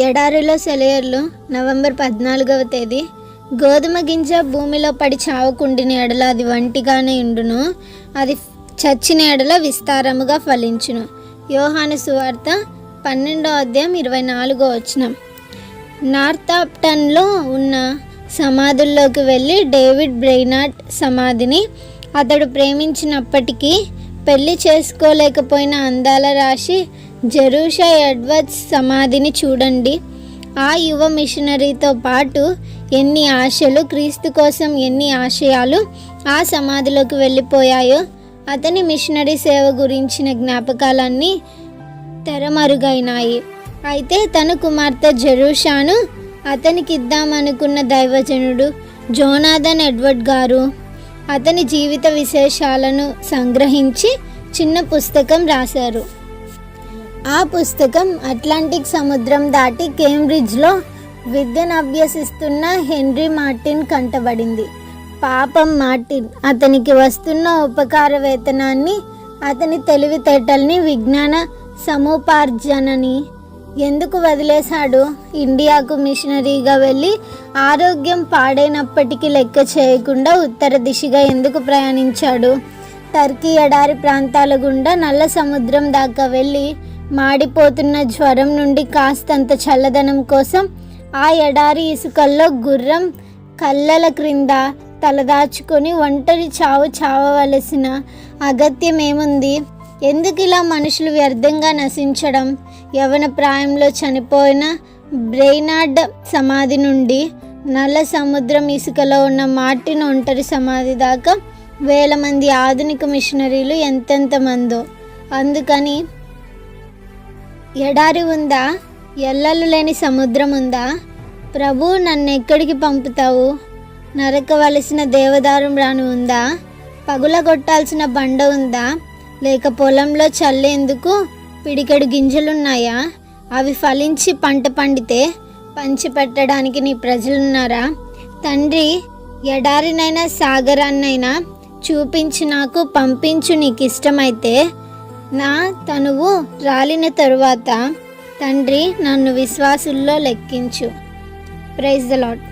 ఎడారిలో సెలయర్లు నవంబర్ 14వ తేదీ. గోధుమ గింజ భూమిలో పడి చావకుండిన ఎడల అది వంటిగానే ఉండును, అది చచ్చిన ఎడల విస్తారముగా ఫలించును. యోహాను సువార్త 12:24. నార్థాంప్టన్లో ఉన్న సమాధుల్లోకి వెళ్ళి డేవిడ్ బ్రెయినార్డ్ సమాధిని, అతడు ప్రేమించినప్పటికీ పెళ్లి చేసుకోలేకపోయిన అందాల రాశి జెరూషా ఎడ్వర్డ్స్ సమాధిని చూడండి. ఆ యువ మిషనరీతో పాటు ఎన్ని ఆశలు, క్రీస్తు కోసం ఎన్ని ఆశయాలు ఆ సమాధిలోకి వెళ్ళిపోయాయో. అతని మిషనరీ సేవ గురించిన జ్ఞాపకాలన్నీ తెరమరుగైనాయి. అయితే తన కుమార్తె జెరూషాను అతనికి ఇద్దామనుకున్న దైవజనుడు జోనాథన్ ఎడ్వర్డ్ గారు అతని జీవిత విశేషాలను సంగ్రహించి చిన్న పుస్తకం రాశారు. ఆ పుస్తకం అట్లాంటిక్ సముద్రం దాటి కేంబ్రిడ్జ్లో విద్యను అభ్యసిస్తున్న హెన్రీ మార్టిన్ కంటబడింది. పాపం మార్టిన్ అతనికి వస్తున్న ఉపకార వేతనాన్ని, అతని తెలివితేటల్ని, విజ్ఞాన సముపార్జనని ఎందుకు వదిలేశాడు? ఇండియాకు మిషనరీగా వెళ్ళి ఆరోగ్యం పాడైనప్పటికీ లెక్క చేయకుండా ఉత్తర దిశగా ఎందుకు ప్రయాణించాడు? టర్కీ ఎడారి ప్రాంతాల గుండా నల్ల సముద్రం దాకా వెళ్ళి మాడిపోతున్న జ్వరం నుండి కాస్తంత చల్లదనం కోసం ఆ ఎడారి ఇసుకల్లో గుర్రం కళ్ళల క్రింద తలదాచుకొని ఒంటరి చావు చావవలసిన అగత్యమేముంది? ఎందుకు ఇలా మనుషులు వ్యర్థంగా నశించడం? యవన ప్రాయంలో చనిపోయిన బ్రెయినార్డ్ సమాధి నుండి నల్ల సముద్రం ఇసుకలో ఉన్న మార్టిన్ ఒంటరి సమాధి దాకా వేల మంది ఆధునిక మిషనరీలు ఎంతెంతమందో. అందుకని ఎడారి ఉందా? ఎల్లలు లేని సముద్రం ఉందా? ప్రభు, నన్ను ఎక్కడికి పంపుతావు? నరకవలసిన దేవదారం రాను ఉందా? పగులగొట్టాల్సిన బండ ఉందా? లేక పొలంలో చల్లేందుకు పిడికెడు గింజలున్నాయా? అవి ఫలించి పంట పండితే పంచి పెట్టడానికి నీ ప్రజలున్నారా? తండ్రి, ఎడారినైనా సాగరాన్నైనా చూపించి నాకు పంపించు నీకు ఇష్టమైతే. నా తనువు రాలిన తరువాత తండ్రి నన్ను విశ్వాసుల్లో లెక్కించు. Praise the lord.